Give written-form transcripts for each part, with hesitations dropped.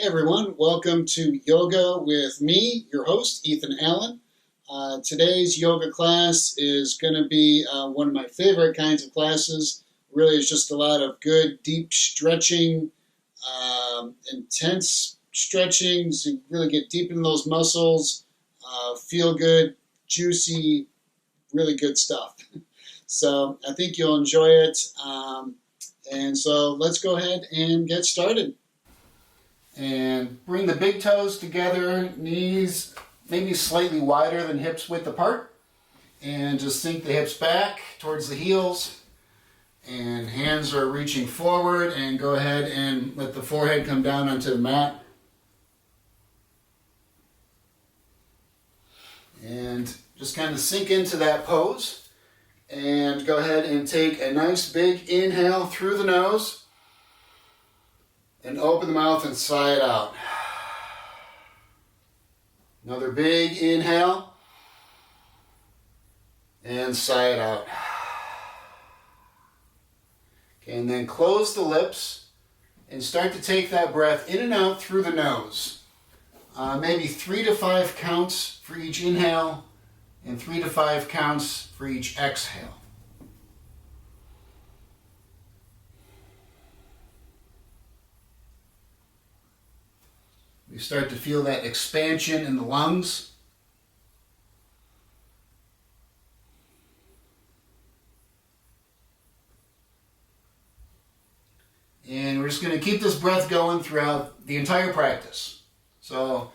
Hey everyone, welcome to Yoga with me, your host, Ethan Allen. Today's yoga class is going to be one of my favorite kinds of classes. Really, it's just a lot of good, deep stretching, intense stretching, so you really get deep in those muscles, feel good, juicy, really good stuff. So I think you'll enjoy it. And so let's go ahead and get started. And bring the big toes together, knees maybe slightly wider than hips width apart. And just sink the hips back towards the heels. And hands are reaching forward, and go ahead and let the forehead come down onto the mat. And just kind of sink into that pose. And go ahead and take a nice big inhale through the nose. And open the mouth and sigh it out. Another big inhale. And sigh it out. Okay, and then close the lips and start to take that breath in and out through the nose. Maybe 3 to 5 counts for each inhale and 3 to 5 counts for each exhale. We start to feel that expansion in the lungs. And we're just going to keep this breath going throughout the entire practice. So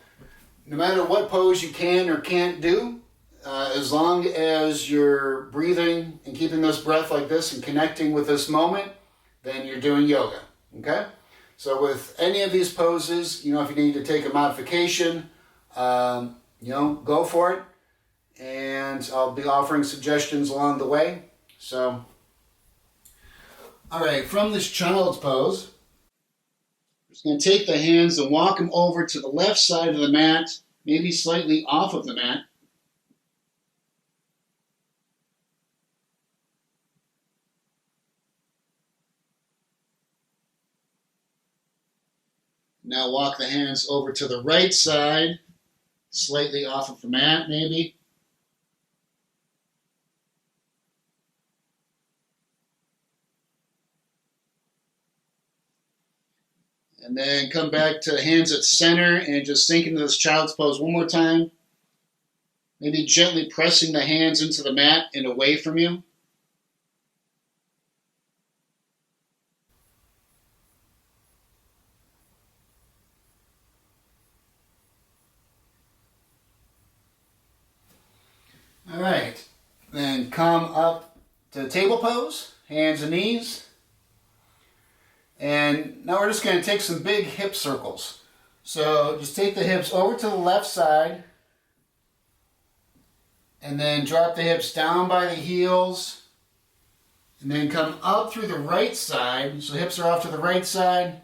no matter what pose you can or can't do, as long as you're breathing and keeping this breath like this and connecting with this moment, then you're doing yoga, okay? So with any of these poses, if you need to take a modification, go for it. And I'll be offering suggestions along the way. So, all right, from this child's pose, I'm just going to take the hands and walk them over to the left side of the mat, maybe slightly off of the mat. Now walk the hands over to the right side, slightly off of the mat maybe. And then come back to the hands at center and just sink into this child's pose one more time. Maybe gently pressing the hands into the mat and away from you. All right, then come up to the table pose, hands and knees. And now we're just going to take some big hip circles. So just take the hips over to the left side and then drop the hips down by the heels and then come up through the right side. So hips are off to the right side.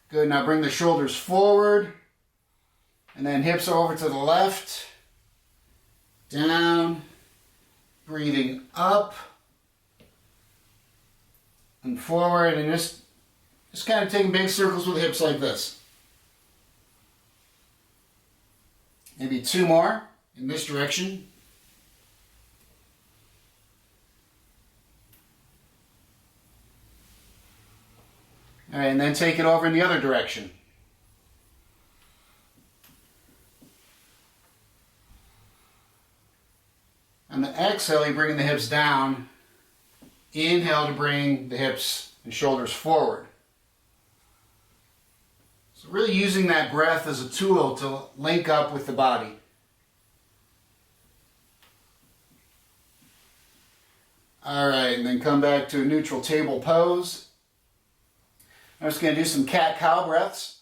Good, now bring the shoulders forward and then hips are over to the left. Down, breathing up and forward, and just kind of taking big circles with the hips like this. Maybe 2 more in this direction. All right, and then take it over in the other direction. On the exhale, you're bringing the hips down. Inhale to bring the hips and shoulders forward. So really using that breath as a tool to link up with the body. All right, and then come back to a neutral table pose. I'm just going to do some cat-cow breaths.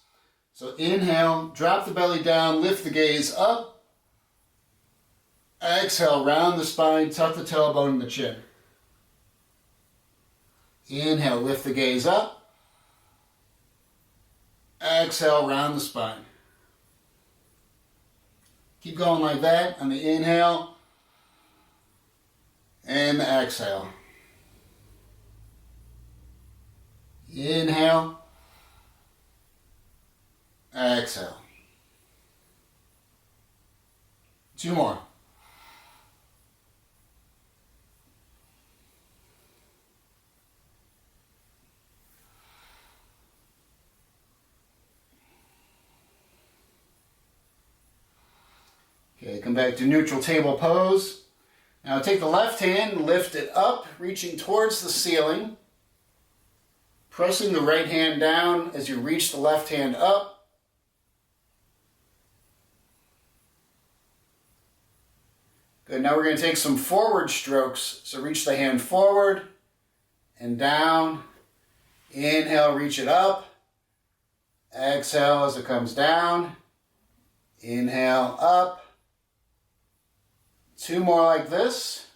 So inhale, drop the belly down, lift the gaze up. Exhale, round the spine, tuck the tailbone and the chin. Inhale, lift the gaze up. Exhale, round the spine. Keep going like that on the inhale and the exhale. Inhale. Come back to neutral table pose. Now take the left hand and lift it up, reaching towards the ceiling. Pressing the right hand down as you reach the left hand up. Good, now we're going to take some forward strokes. So reach the hand forward and down. Inhale, reach it up. Exhale as it comes down. Inhale, up. 2 more like this.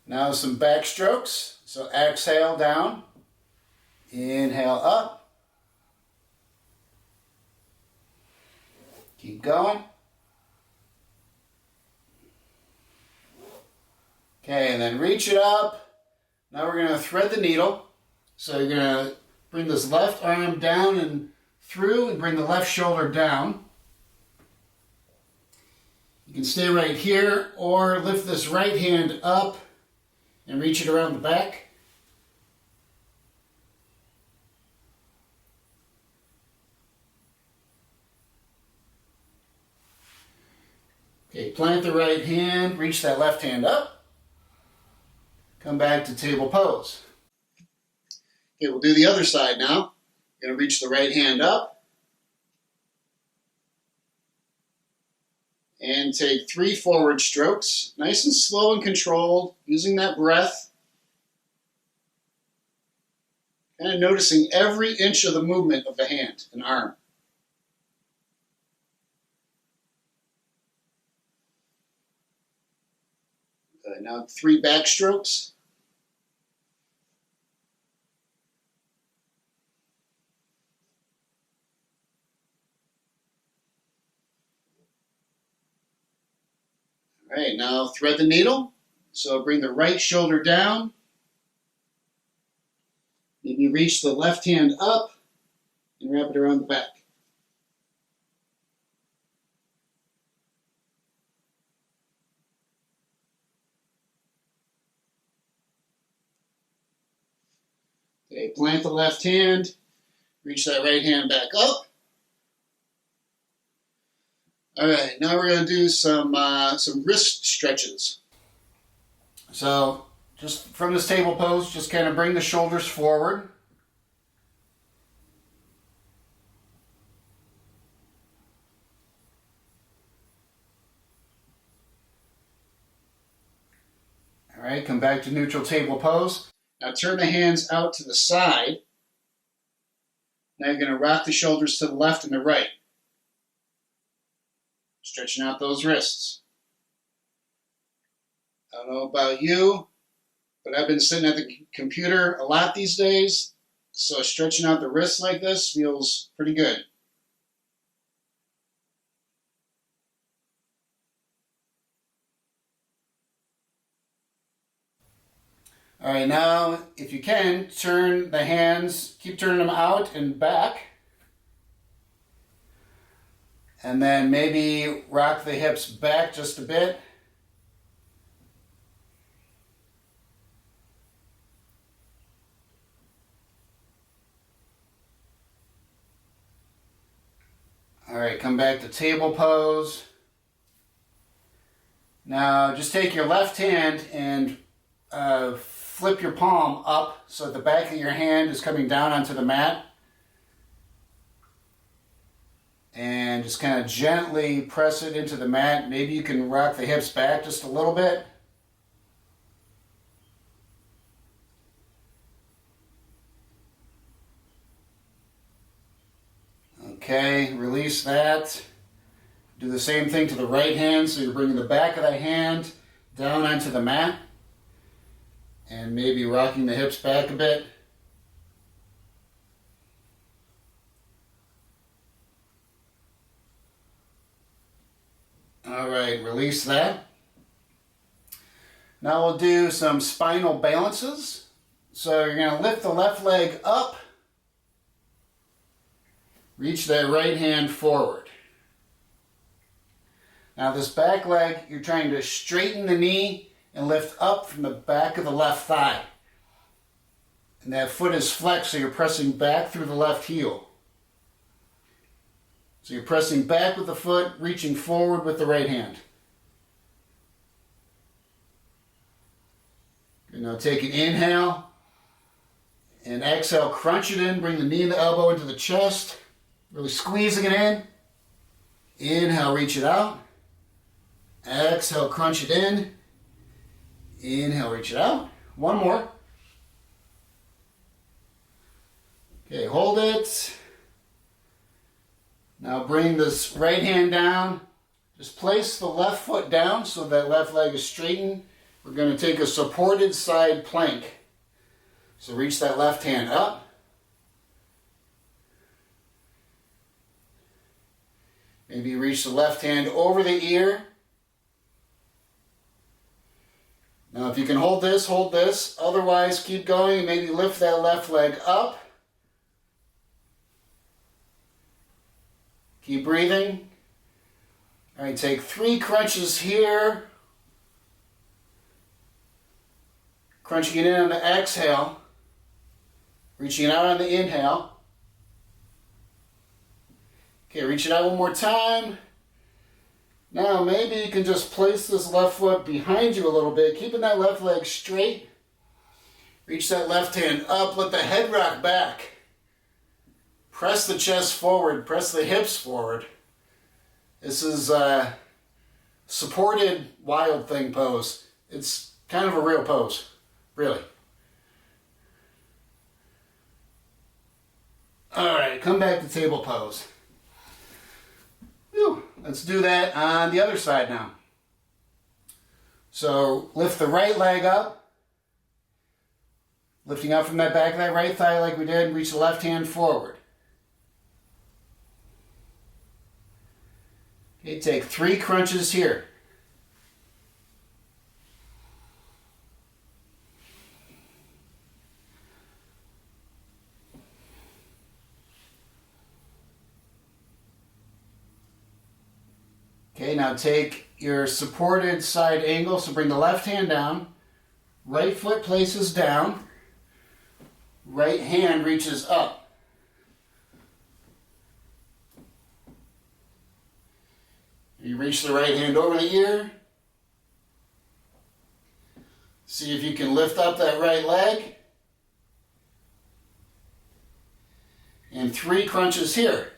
Now some back strokes. So exhale down. Inhale up. Keep going. Okay, and then reach it up. Now we're going to thread the needle. So you're going to bring this left arm down and through and bring the left shoulder down. You can stay right here or lift this right hand up and reach it around the back. Okay, plant the right hand, reach that left hand up. Come back to table pose. Okay, we'll do the other side now. You're going to reach the right hand up. And take 3 forward strokes, nice and slow and controlled, using that breath. Kind of noticing every inch of the movement of the hand and arm. Good, now 3 back strokes. All right, now thread the needle. So bring the right shoulder down. Maybe reach the left hand up and wrap it around the back. Okay, plant the left hand. Reach that right hand back up. All right, now we're going to do some wrist stretches. So just from this table pose, just kind of bring the shoulders forward. All right, come back to neutral table pose. Now turn the hands out to the side. Now you're going to rock the shoulders to the left and the right. Stretching out those wrists. I don't know about you, but I've been sitting at the computer a lot these days, so stretching out the wrists like this feels pretty good. All right, now if you can, turn the hands, keep turning them out and back. And then maybe rock the hips back just a bit. All right, come back to table pose. Now just take your left hand and flip your palm up so the back of your hand is coming down onto the mat. And just kind of gently press it into the mat. Maybe you can rock the hips back just a little bit. Okay, release that. Do the same thing to the right hand. So you're bringing the back of the hand down onto the mat. And maybe rocking the hips back a bit. All right, release that. Now we'll do some spinal balances. So you're going to lift the left leg up. Reach that right hand forward. Now this back leg, you're trying to straighten the knee and lift up from the back of the left thigh. And that foot is flexed, so you're pressing back through the left heel. So you're pressing back with the foot, reaching forward with the right hand. And now take an inhale and exhale, crunch it in, bring the knee and the elbow into the chest, really squeezing it in. Inhale, reach it out. Exhale, crunch it in. Inhale, reach it out. One more. Okay, hold it. Now bring this right hand down. Just place the left foot down so that left leg is straightened. We're going to take a supported side plank. So reach that left hand up. Maybe reach the left hand over the ear. Now if you can hold this, hold this. Otherwise, keep going and maybe lift that left leg up. Keep breathing. All right, take 3 crunches here. Crunching it in on the exhale. Reaching it out on the inhale. Okay, reach it out one more time. Now maybe you can just place this left foot behind you a little bit, keeping that left leg straight. Reach that left hand up, let the head rock back. Press the chest forward, press the hips forward. This is a supported Wildthing pose. It's kind of a real pose, really. All right, come back to table pose. Whew. Let's do that on the other side now. So lift the right leg up. Lifting up from that back of that right thigh like we did, reach the left hand forward. Okay, take 3 crunches here. Okay, now take your supported side angle, so bring the left hand down, right foot places down, right hand reaches up. You reach the right hand over the ear. See if you can lift up that right leg. And 3 crunches here.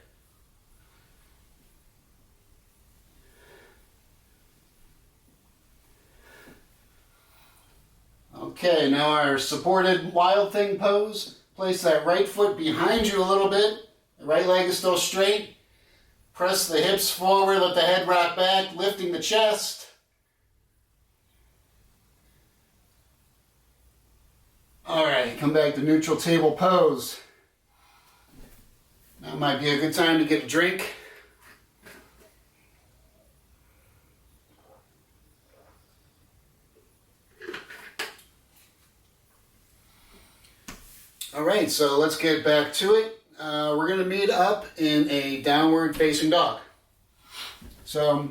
Okay, now our supported Wildthing pose. Place that right foot behind you a little bit. The right leg is still straight. Press the hips forward, let the head rock back, lifting the chest. All right, come back to neutral table pose. Now might be a good time to get a drink. All right, so let's get back to it. We're going to meet up in a downward facing dog. So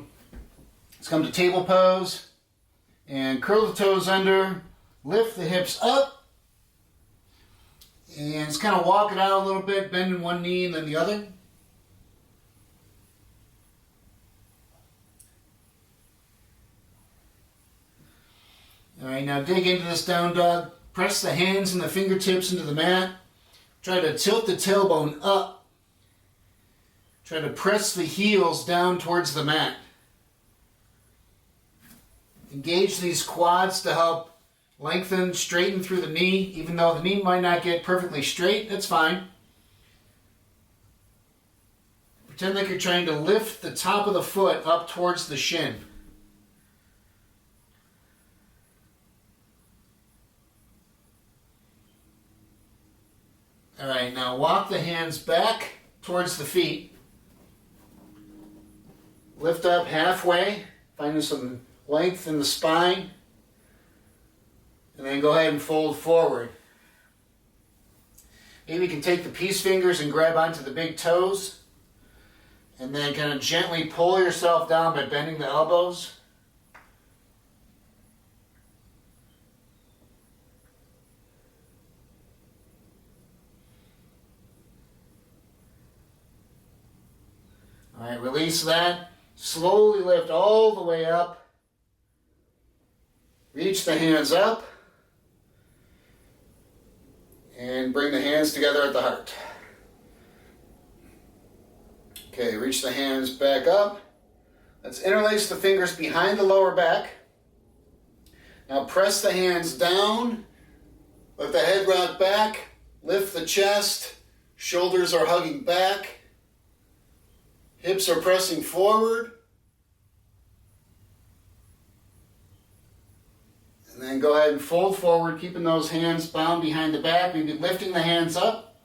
let's come to table pose and curl the toes under, lift the hips up, and just kind of walk it out a little bit, bending one knee and then the other. All right, now dig into this down dog. Press the hands and the fingertips into the mat. Try to tilt the tailbone up. Try to press the heels down towards the mat. Engage these quads to help lengthen, straighten through the knee. Even though the knee might not get perfectly straight, that's fine. Pretend like you're trying to lift the top of the foot up towards the shin. All right, now walk the hands back towards the feet. Lift up halfway, finding some length in the spine. And then go ahead and fold forward. Maybe you can take the peace fingers and grab onto the big toes. And then kind of gently pull yourself down by bending the elbows. Alright, release that. Slowly lift all the way up. Reach the hands up. And bring the hands together at the heart. Okay, reach the hands back up. Let's interlace the fingers behind the lower back. Now press the hands down. Let the head rock back. Lift the chest. Shoulders are hugging back. Hips are pressing forward. And then go ahead and fold forward, keeping those hands bound behind the back, maybe lifting the hands up.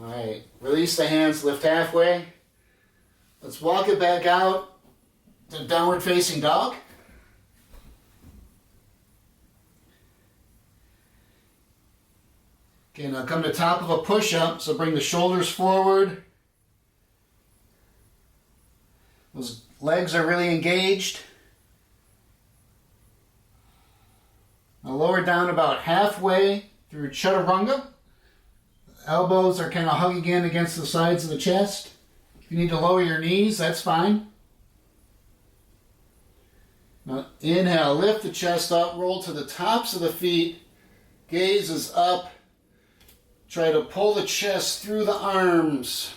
All right, release the hands, lift halfway. Let's walk it back out to downward facing dog. Okay, now come to top of a push-up, so bring the shoulders forward. Those legs are really engaged. Now lower down about halfway through chaturanga. Elbows are kind of hugging in against the sides of the chest. If you need to lower your knees, that's fine. Now inhale, lift the chest up, roll to the tops of the feet. Gaze is up. Try to pull the chest through the arms.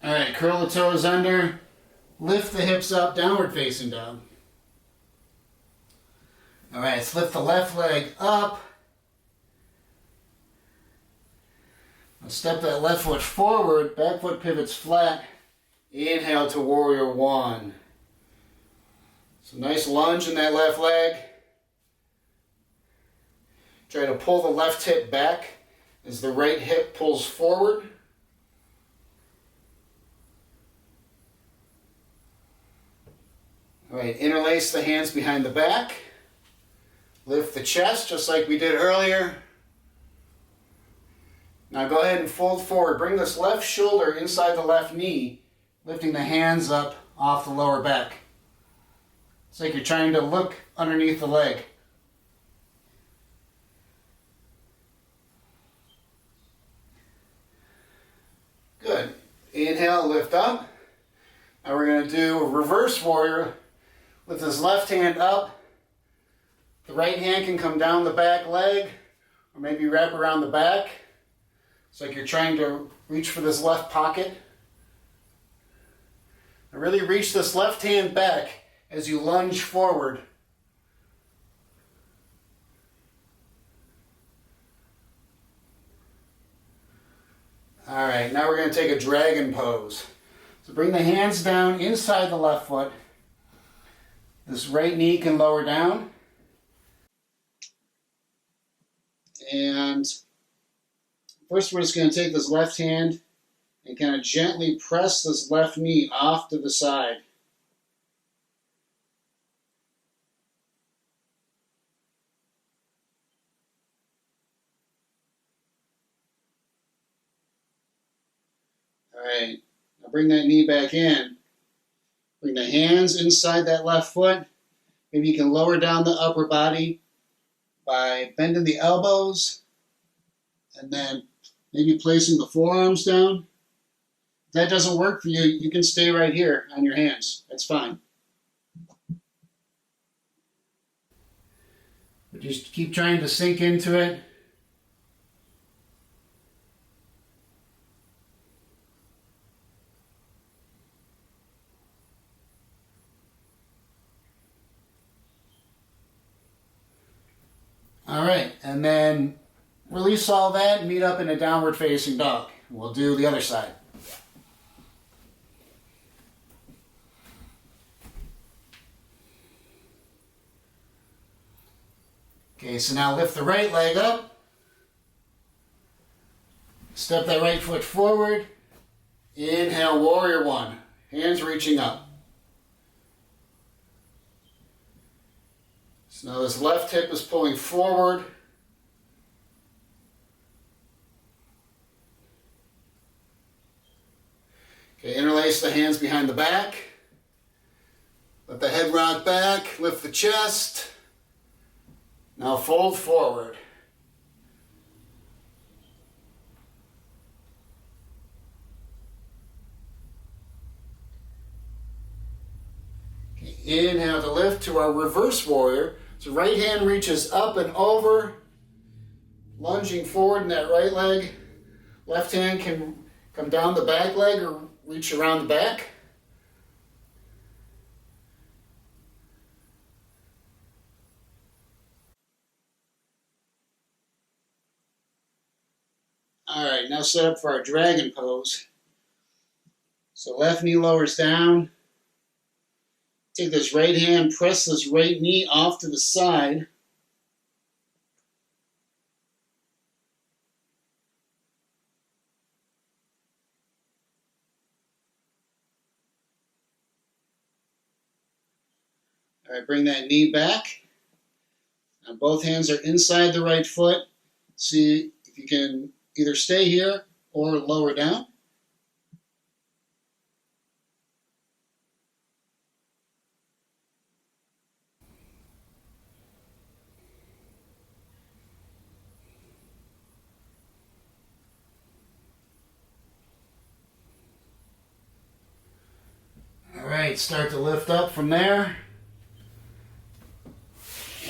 All right, curl the toes under, lift the hips up, downward facing dog. All right, let's lift the left leg up. Now step that left foot forward, back foot pivots flat. Inhale to warrior one. So nice lunge in that left leg. Try to pull the left hip back as the right hip pulls forward. All right, interlace the hands behind the back. Lift the chest just like we did earlier. Now go ahead and fold forward. Bring this left shoulder inside the left knee, lifting the hands up off the lower back. It's like you're trying to look underneath the leg. Good. Inhale, lift up. Now we're going to do a reverse warrior. With his left hand up, the right hand can come down the back leg, or maybe wrap around the back. It's like you're trying to reach for this left pocket. And really reach this left hand back as you lunge forward. All right, now we're going to take a dragon pose. So bring the hands down inside the left foot. This right knee can lower down. And first we're just going to take this left hand and kind of gently press this left knee off to the side. All right, now bring that knee back in. Bring the hands inside that left foot. Maybe you can lower down the upper body by bending the elbows and then maybe placing the forearms down. If that doesn't work for you, you can stay right here on your hands. That's fine. But just keep trying to sink into it. All right, and then release all that and meet up in a downward facing dog. We'll do the other side. Okay, so now lift the right leg up. Step that right foot forward. Inhale, warrior one. Hands reaching up. So now this left hip is pulling forward. Okay, interlace the hands behind the back. Let the head rock back, lift the chest. Now fold forward. Inhale to lift to our reverse warrior. So right hand reaches up and over, lunging forward in that right leg. Left hand can come down the back leg or reach around the back. All right, now set up for our dragon pose. So left knee lowers down. Take this right hand, press this right knee off to the side. All right, bring that knee back. Now both hands are inside the right foot. See if you can either stay here or lower down. All right, start to lift up from there.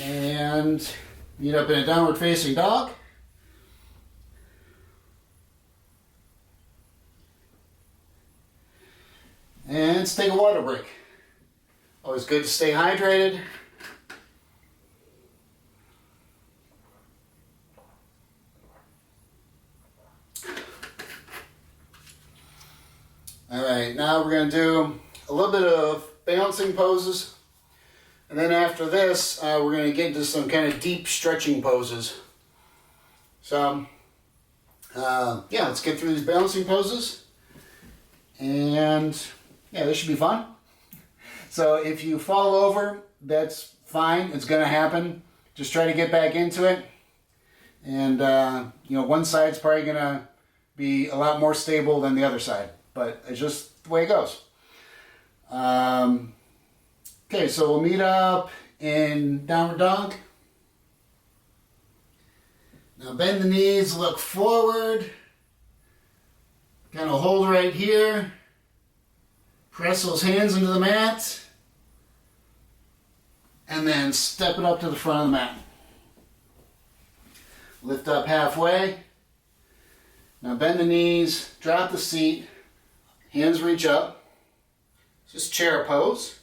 And meet up in a downward facing dog. And let's take a water break. Always good to stay hydrated. All right, now we're going to do a little bit of balancing poses. And then after this, we're going to get into some kind of deep stretching poses. So, yeah, let's get through these balancing poses. And yeah, this should be fun. So if you fall over, that's fine. It's going to happen. Just try to get back into it. And, you know, one side's probably going to be a lot more stable than the other side. But it's just the way it goes. Okay, so we'll meet up in downward dog. Now bend the knees, look forward. Kind of hold right here. Press those hands into the mat. And then step it up to the front of the mat. Lift up halfway. Now bend the knees, drop the seat, hands reach up. Just chair pose.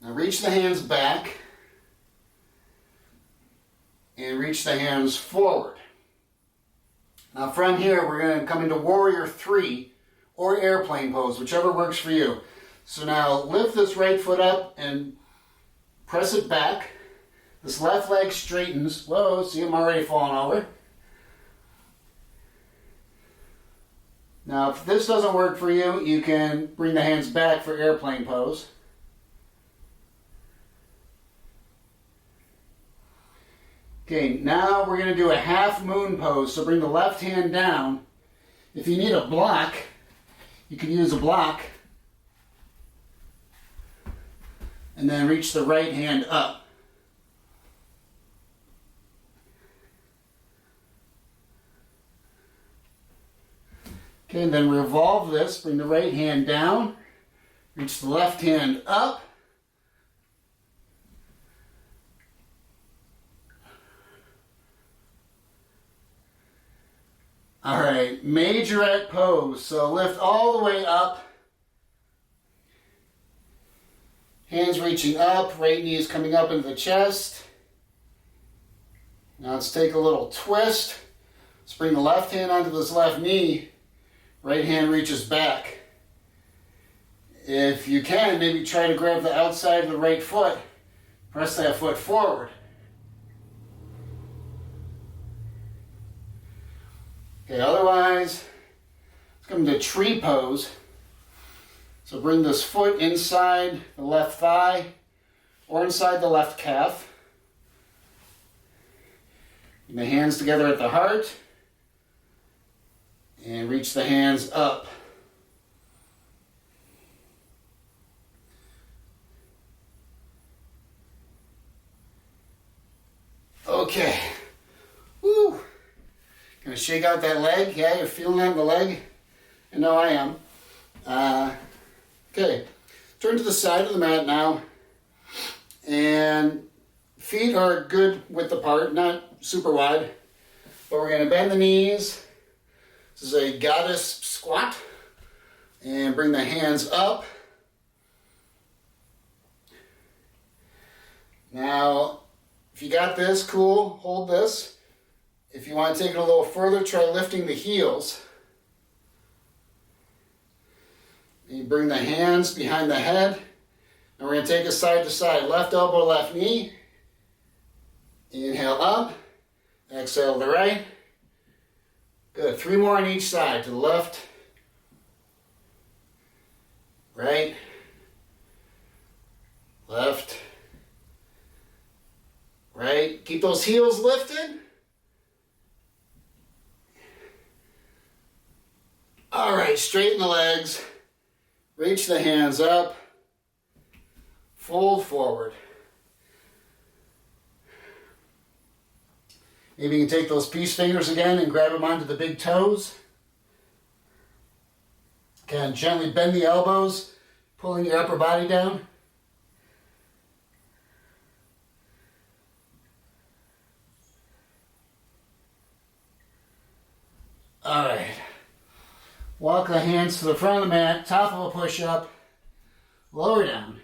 Now reach the hands back and reach the hands forward. Now from here we're going to come into warrior 3 or airplane pose, whichever works for you. So now lift this right foot up and press it back. This left leg straightens. Whoa, see, I'm already falling over. Now if this doesn't work for you, you can bring the hands back for airplane pose. Okay, now we're going to do a half moon pose. So bring the left hand down. If you need a block, you can use a block. And then reach the right hand up. Okay, and then revolve this. Bring the right hand down. Reach the left hand up. All right, Majorette Pose. So lift all the way up. Hands reaching up, right knee is coming up into the chest. Now let's take a little twist. Let's bring the left hand onto this left knee. Right hand reaches back. If you can, maybe try to grab the outside of the right foot. Press that foot forward. Okay, otherwise, let's come to tree pose. So bring this foot inside the left thigh or inside the left calf. Bring the hands together at the heart and reach the hands up. Gonna shake out that leg. Yeah, you're feeling that in the leg? I know I am. Okay, turn to the side of the mat now. And feet are good width apart, not super wide. But we're gonna bend the knees. This is a goddess squat. And bring the hands up. Now, if you got this, cool, hold this. If you want to take it a little further, try lifting the heels. And you bring the hands behind the head. And we're going to take it side to side. Left elbow, left knee. Inhale up. Exhale to the right. Good. 3 more on each side. To the left. Right. Left. Right. Keep those heels lifted. All right, straighten the legs. Reach the hands up. Fold forward. Maybe you can take those peace fingers again and grab them onto the big toes. Again, gently bend the elbows, pulling your upper body down. All right. Walk the hands to the front of the mat, top of a push-up, lower down.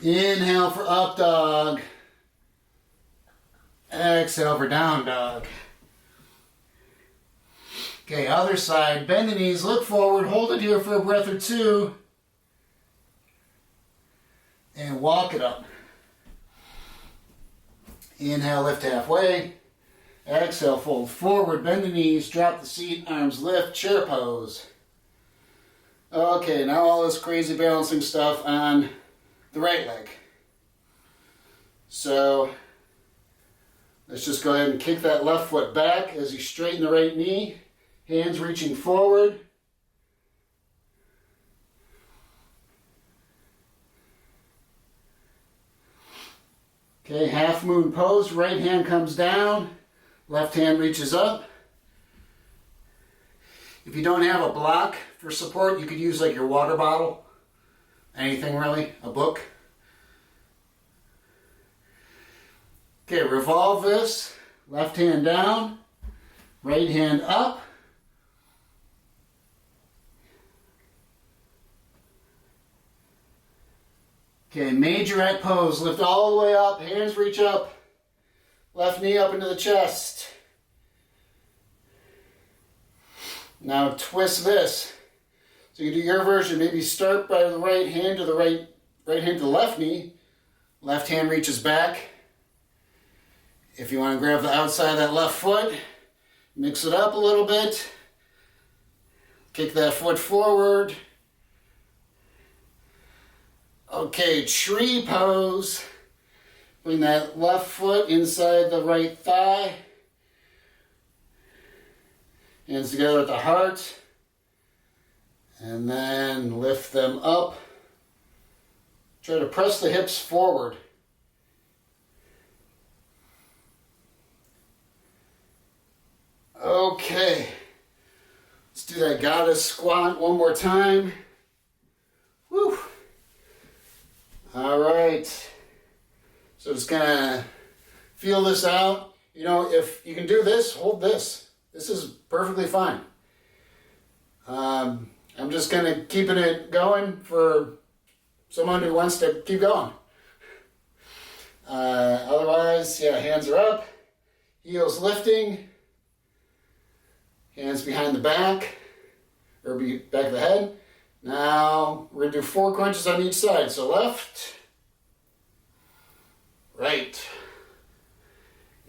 Inhale for up dog. Exhale for down dog. Okay, other side. Bend the knees, look forward, hold it here for a breath or two. And walk it up. Inhale, lift halfway. Exhale, fold forward, bend the knees, drop the seat, arms lift, chair pose. Okay, now all this crazy balancing stuff on the right leg. So, let's just go ahead and kick that left foot back as you straighten the right knee. Hands reaching forward. Okay, half moon pose, right hand comes down. Left hand reaches up. If you don't have a block for support, you could use like your water bottle. Anything really, a book. Okay, revolve this. Left hand down, right hand up. Okay, Majorette Pose. Lift all the way up, hands reach up. Left knee up into the chest. Now twist this. So you do your version. Maybe start by the right hand to the right hand to the left knee. Left hand reaches back. If you want to grab the outside of that left foot, mix it up a little bit. Kick that foot forward. Okay, tree pose. Bring that left foot inside the right thigh. Hands together at the heart. And then lift them up. Try to press the hips forward. Okay. Let's do that goddess squat one more time. Woo. All right. So just kind of feel this out. You know, if you can do this, hold this. This is perfectly fine. I'm just kind of keeping it going for someone who wants to keep going. Otherwise, yeah, hands are up, heels lifting, hands behind the back, or back of the head. Now, we're going to do 4 crunches on each side. So left, right,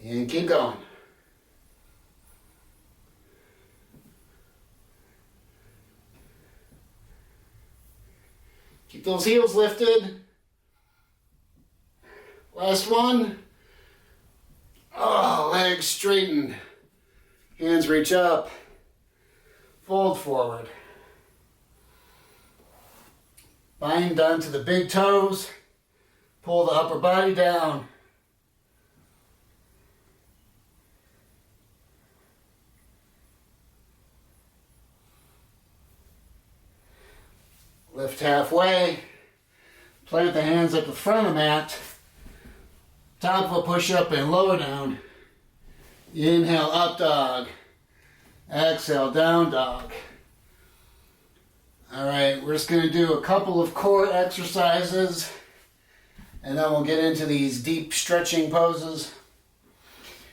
and keep going. Keep those heels lifted. Last one. Oh, legs straighten. Hands reach up. Fold forward. Bind onto the big toes. Pull the upper body down. Lift halfway. Plant the hands at the front of the mat. Top of a push-up and lower down. Inhale, up dog. Exhale, down dog. All right, we're just going to do a couple of core exercises, and then we'll get into these deep stretching poses.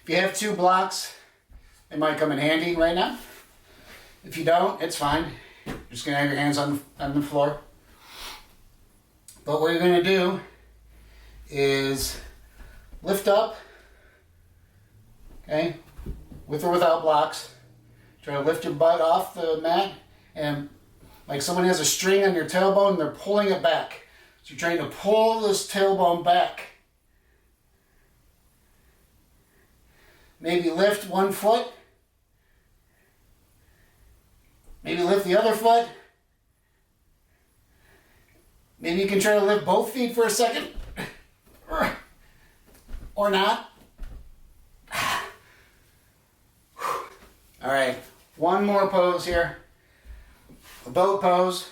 If you have 2 blocks, it might come in handy right now. If you don't, it's fine. You're just going to have your hands on the floor. But what you're going to do is lift up, okay, with or without blocks. Try to lift your butt off the mat, and like someone has a string on your tailbone and they're pulling it back. So you're trying to pull this tailbone back. Maybe lift one foot. Maybe lift the other foot. Maybe you can try to lift both feet for a second. Or not. All right, one more pose here. A boat pose.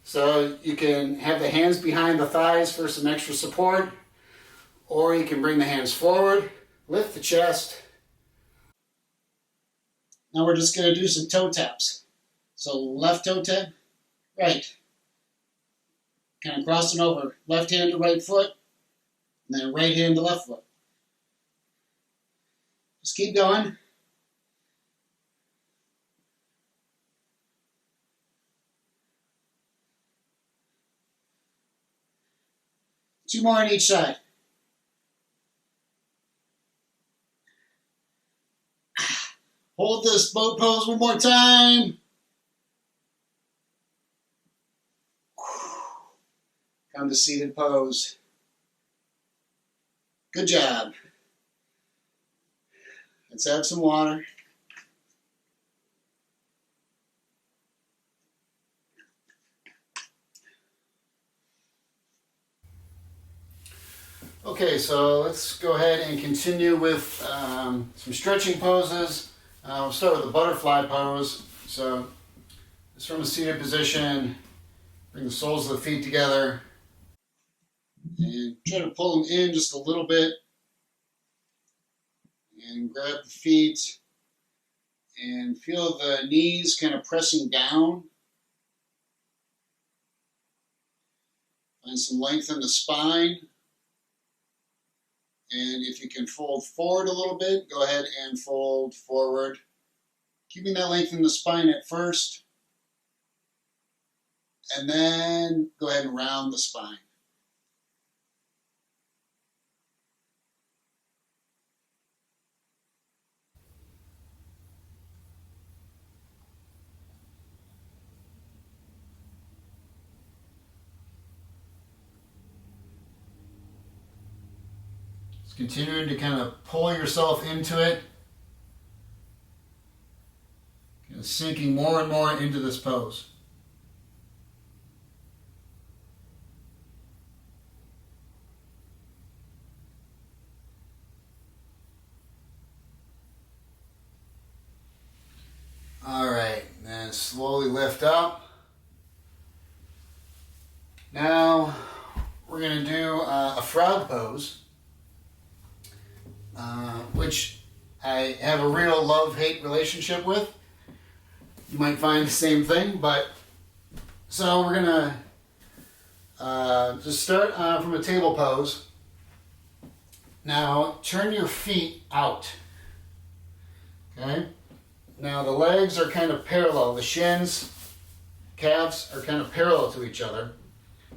So you can have the hands behind the thighs for some extra support, or you can bring the hands forward, lift the chest. Now we're just going to do some toe taps. So left toe tap, right. Kind of crossing over, left hand to right foot, and then right hand to left foot. Just keep going. Two more on each side. Hold this boat pose one more time. Come to seated pose. Good job. Let's have some water. Okay, so let's go ahead and continue with some stretching poses. We'll start with the butterfly pose. So it's from a seated position. Bring the soles of the feet together. And try to pull them in just a little bit. And grab the feet. And feel the knees kind of pressing down. Find some length in the spine. And if you can fold forward a little bit, go ahead and fold forward. Keeping that length in the spine at first. And then go ahead and round the spine. Continuing to kind of pull yourself into it. Kind of sinking more and more into this pose. All right, then slowly lift up. Now we're going to do a frog pose. Which I have a real love-hate relationship with. You might find the same thing, but so we're gonna just start from a table pose. Now turn your feet out. Okay. Now the legs are kind of parallel. The shins, calves are kind of parallel to each other.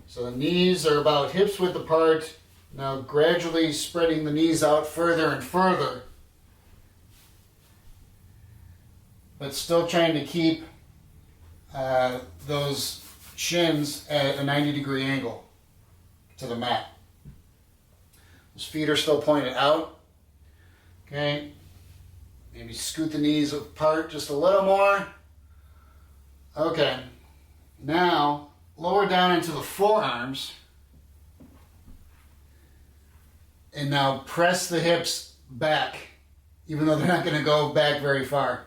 So the knees are about hips width apart. Now gradually spreading the knees out further and further, but still trying to keep those shins at a 90-degree angle to the mat. Those feet are still pointed out. Okay, maybe scoot the knees apart just a little more. Okay, now lower down into the forearms. And now press the hips back, even though they're not going to go back very far.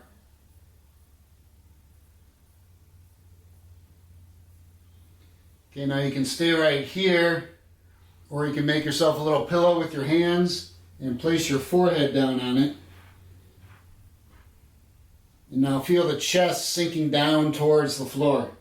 Okay, now you can stay right here, or you can make yourself a little pillow with your hands and place your forehead down on it. And now feel the chest sinking down towards the floor.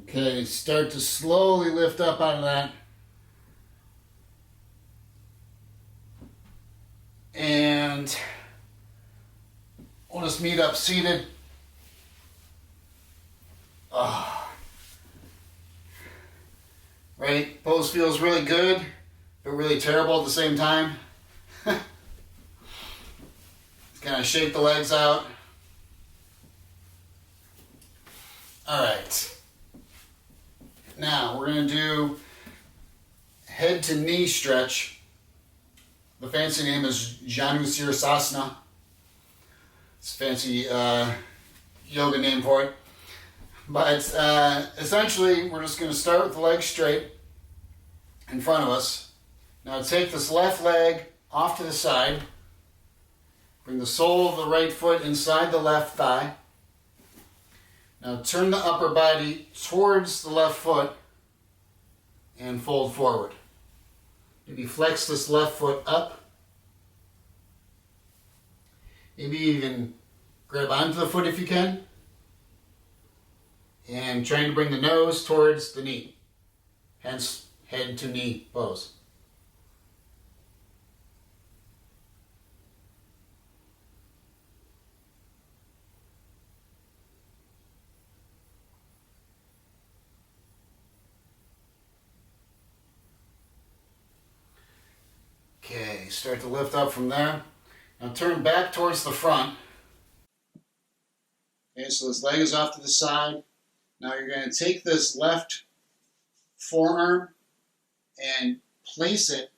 Okay, start to slowly lift up out of that. And we'll just meet up seated. Right? Pose feels really good, but really terrible at the same time. Just kind of shake the legs out. All right. Now we're going to do head to knee stretch. The fancy name is Janu Sirsasana. It's a fancy yoga name for it. But essentially, we're just going to start with the legs straight in front of us. Now take this left leg off to the side. Bring the sole of the right foot inside the left thigh. Now turn the upper body towards the left foot and fold forward. Maybe flex this left foot up. Maybe even grab onto the foot if you can. And trying to bring the nose towards the knee. Hence, head to knee pose. Okay, start to lift up from there. Now turn back towards the front. Okay, so this leg is off to the side. Now you're going to take this left forearm and place it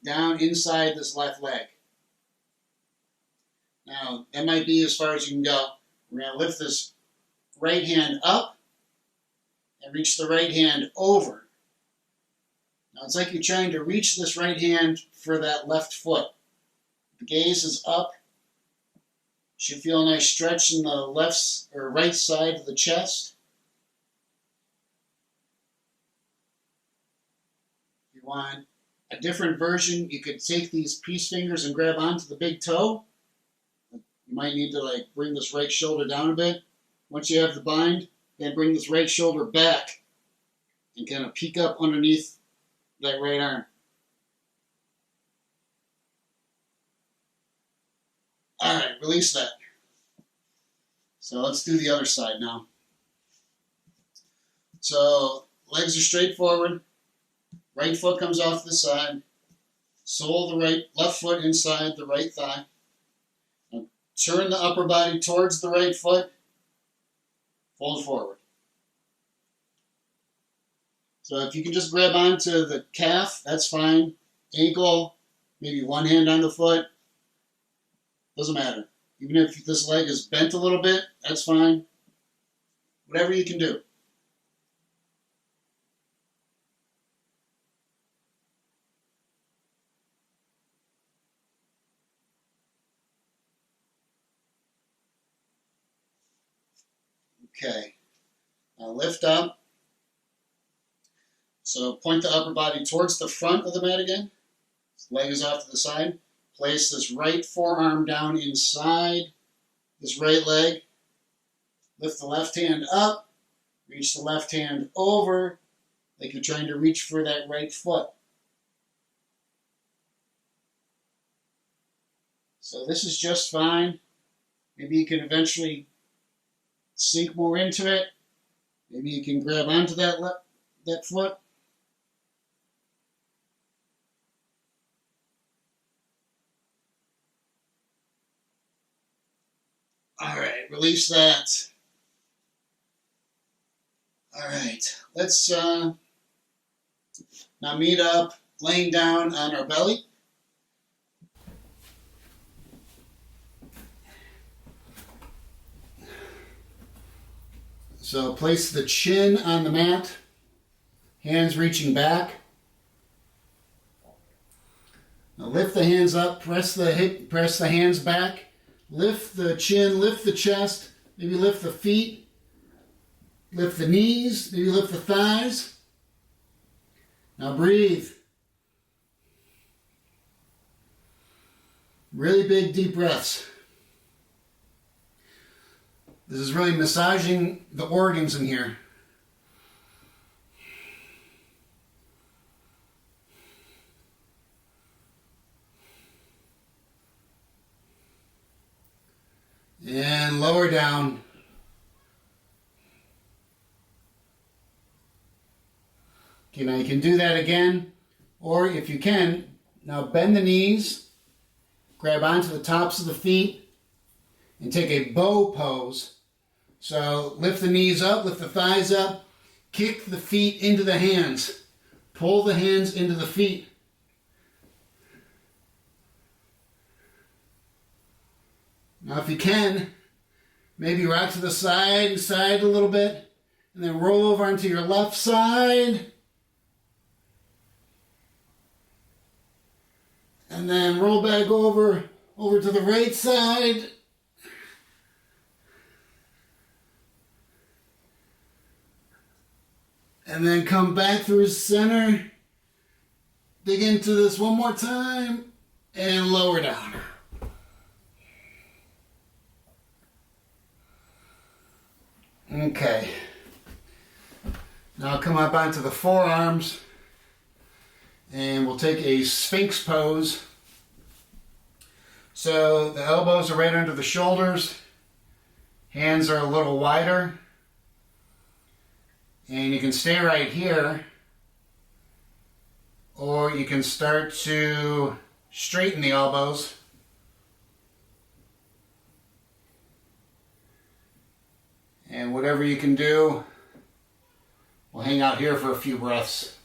down inside this left leg. Now that might be as far as you can go. We're going to lift this right hand up and reach the right hand over. Now it's like you're trying to reach this right hand for that left foot. The gaze is up. You should feel a nice stretch in the left or right side of the chest. If you want a different version, you could take these peace fingers and grab onto the big toe. You might need to bring this right shoulder down a bit. Once you have the bind, then bring this right shoulder back and kind of peek up underneath that right arm. All right, release that. So let's do the other side now. So legs are straight forward. Right foot comes off the side. Sole of the left foot inside the right thigh. Now turn the upper body towards the right foot. Fold forward. So if you can just grab onto the calf, that's fine. Ankle, maybe one hand on the foot. Doesn't matter. Even if this leg is bent a little bit, that's fine. Whatever you can do. Okay. Now lift up. So point the upper body towards the front of the mat again. Leg is off to the side. Place this right forearm down inside this right leg. Lift the left hand up. Reach the left hand over like you're trying to reach for that right foot. So this is just fine. Maybe you can eventually sink more into it. Maybe you can grab onto that foot. All right, release that. All right, let's now meet up laying down on our belly. So place the chin on the mat, hands reaching back. Now lift the hands up, press the hands back, lift the chin, lift the chest, maybe lift the feet, lift the knees, maybe lift the thighs. Now breathe. Really big, deep breaths. This is really massaging the organs in here. And lower down. Okay, now you can do that again, or if you can, now bend the knees, grab onto the tops of the feet, and take a bow pose. So lift the knees up, lift the thighs up, kick the feet into the hands, pull the hands into the feet. Now if you can, maybe rock to the side a little bit, and then roll over onto your left side. And then roll back over to the right side. And then come back through center. Dig into this one more time. And lower down. Okay. Now come up onto the forearms. And we'll take a Sphinx pose. So the elbows are right under the shoulders. Hands are a little wider. And you can stay right here. Or you can start to straighten the elbows. And whatever you can do, we'll hang out here for a few breaths.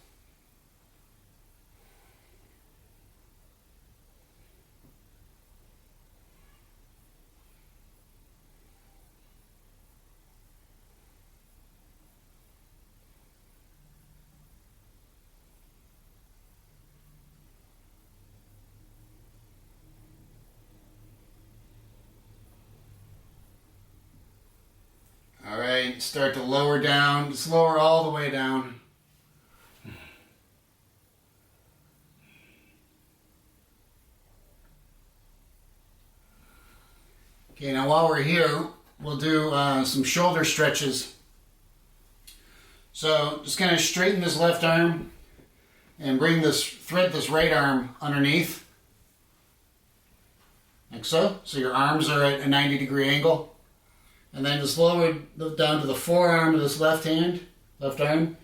All right, start to lower down, just lower all the way down. Okay, now while we're here, we'll do some shoulder stretches. So just kind of straighten this left arm and thread this right arm underneath. Like so. So your arms are at a 90-degree angle. And then just lower down to the forearm of this left arm.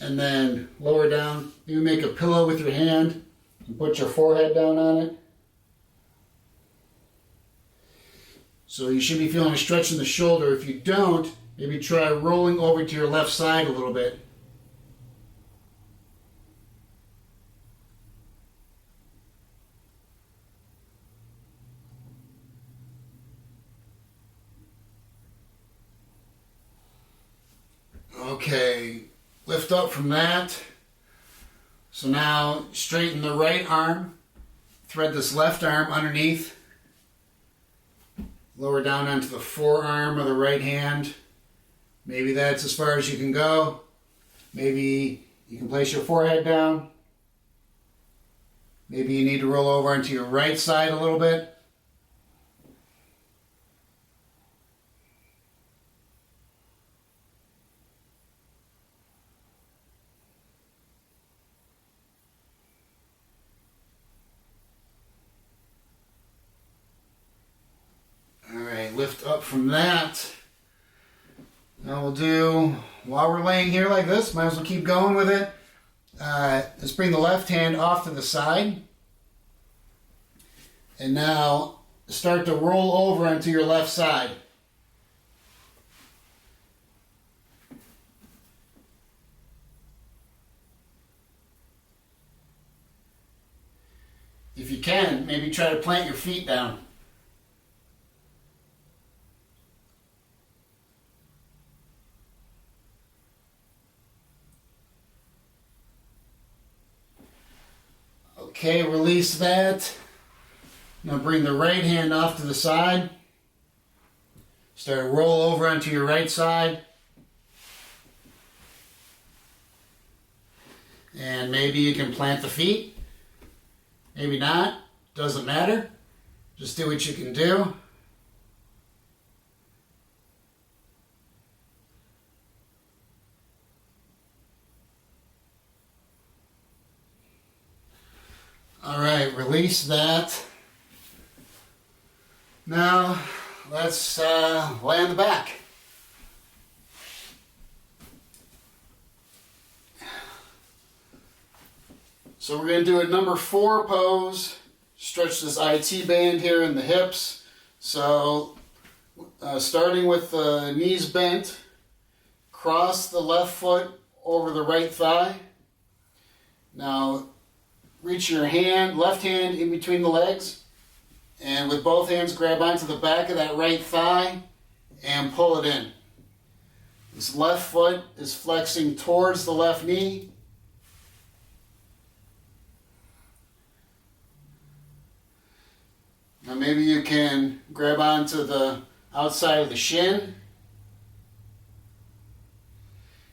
And then lower down. You make a pillow with your hand and put your forehead down on it. So you should be feeling a stretch in the shoulder. If you don't, maybe try rolling over to your left side a little bit. Okay, lift up from that. So now straighten the right arm, thread this left arm underneath, lower down onto the forearm of the right hand. Maybe that's as far as you can go. Maybe you can place your forehead down. Maybe you need to roll over onto your right side a little bit. Lift up from that. Now we'll do, while we're laying here like this, might as well keep going with it. Let's bring the left hand off to the side. And now start to roll over onto your left side. If you can, maybe try to plant your feet down. Okay, release that. Now bring the right hand off to the side. Start to roll over onto your right side. And maybe you can plant the feet. Maybe not. Doesn't matter. Just do what you can do. All right, release that. Now, let's lay on the back. So we're going to do a number 4 pose. Stretch this IT band here in the hips. So, starting with the knees bent, cross the left foot over the right thigh. Now, reach your hand, left hand in between the legs, and with both hands grab onto the back of that right thigh and pull it in. This left foot is flexing towards the left knee. Now maybe you can grab onto the outside of the shin.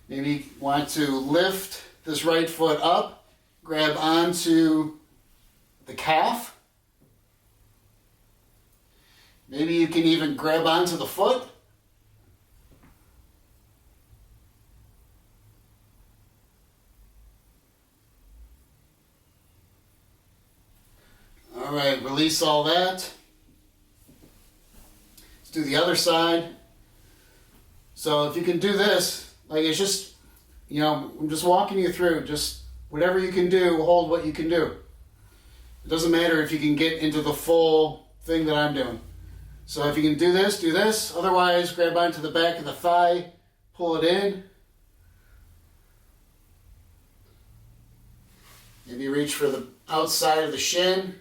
Maybe you want to lift this right foot up, grab onto the calf. Maybe you can even grab onto the foot. All right, release all that. Let's do the other side. So if you can do this, like it's just, I'm just walking you through, just whatever you can do, hold what you can do. It doesn't matter if you can get into the full thing that I'm doing. So if you can do this, do this. Otherwise, grab onto the back of the thigh, pull it in. Maybe reach for the outside of the shin.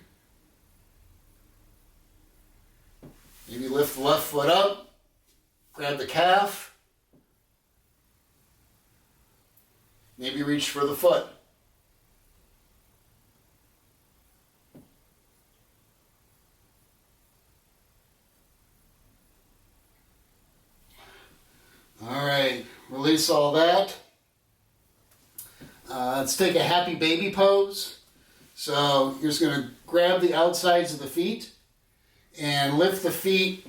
Maybe lift the left foot up, grab the calf. Maybe reach for the foot. All right, release all that. Let's take a happy baby pose. So you're just going to grab the outsides of the feet and lift the feet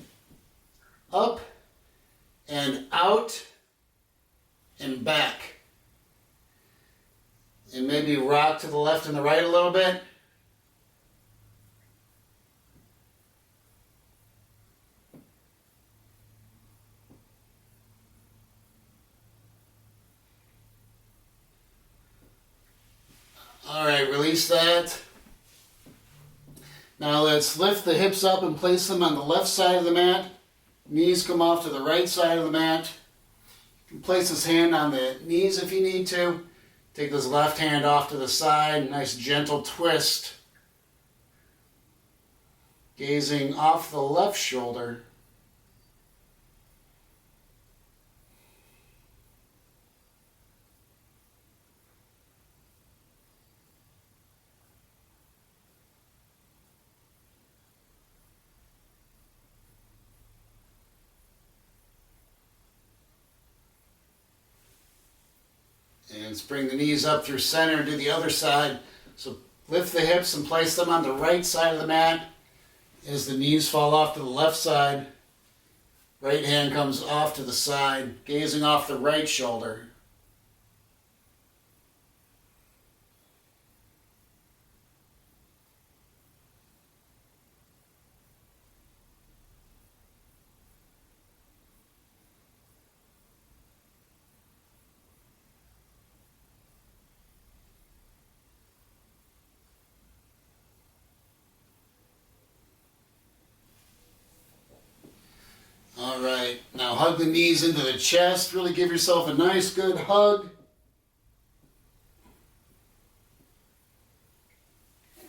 up and out and back. And maybe rock to the left and the right a little bit. All right, release that. Now let's lift the hips up and place them on the left side of the mat. Knees come off to the right side of the mat. You can place this hand on the knees if you need to. Take this left hand off to the side, nice gentle twist. Gazing off the left shoulder. And let's bring the knees up through center and do the other side. So lift the hips and place them on the right side of the mat as the knees fall off to the left side. Right hand comes off to the side, gazing off the right shoulder. All right, now hug the knees into the chest. Really give yourself a nice, good hug.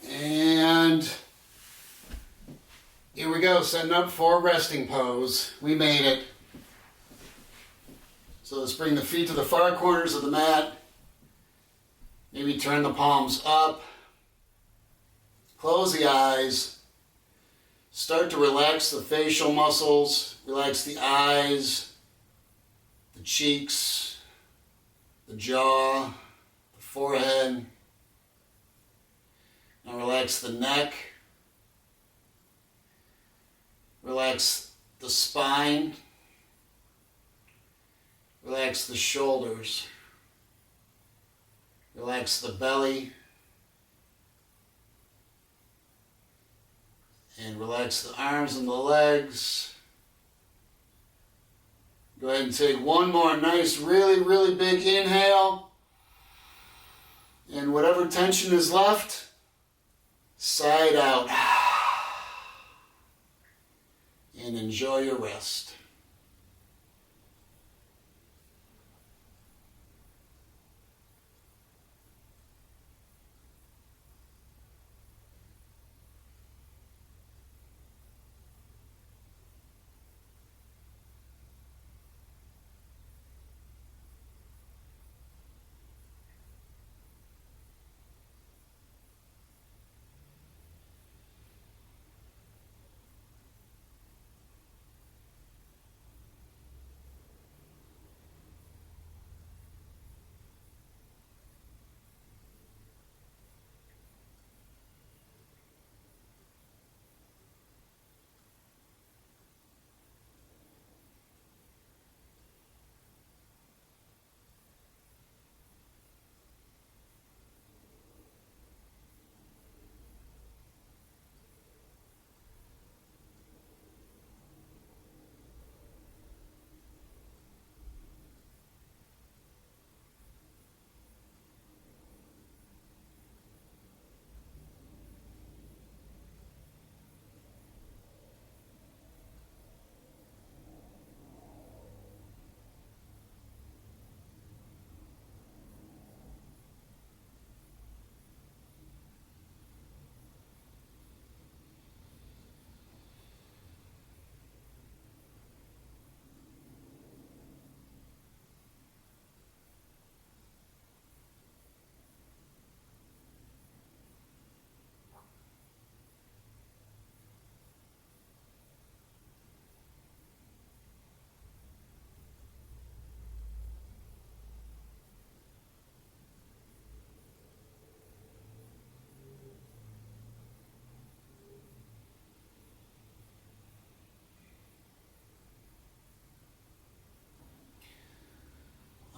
And Here we go, setting up for resting pose. We made it. So let's bring the feet to the far corners of the mat. Maybe turn the palms up. Close the eyes. Start to relax the facial muscles. Relax the eyes, the cheeks, the jaw, the forehead. Now relax the neck. Relax the spine. Relax the shoulders. Relax the belly. And relax the arms and the legs. Go ahead and take one more nice, really big inhale. And whatever tension is left, sigh it out. And enjoy your rest.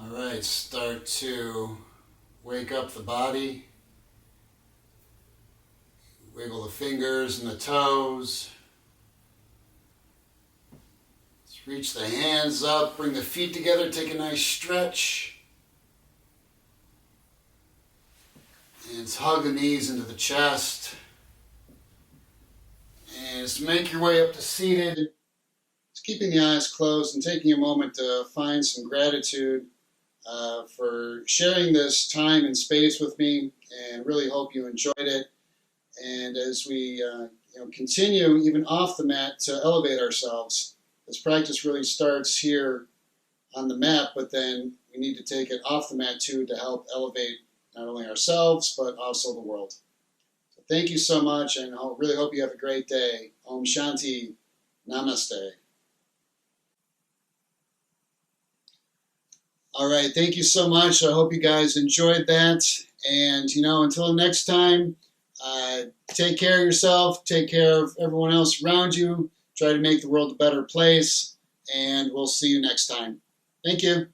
Alright, start to wake up the body. Wiggle the fingers and the toes. Let's reach the hands up, bring the feet together, take a nice stretch. And let's hug the knees into the chest. And just make your way up to seated. Just keeping the eyes closed and taking a moment to find some gratitude for sharing this time and space with me, and really hope you enjoyed it. And as we continue even off the mat to elevate ourselves, this practice really starts here on the mat, but then we need to take it off the mat too to help elevate not only ourselves but also the world. So thank you so much, and I really hope you have a great day. Om Shanti. Namaste. All right, thank you so much. I hope you guys enjoyed that. And, until next time, take care of yourself, take care of everyone else around you, try to make the world a better place, and we'll see you next time. Thank you.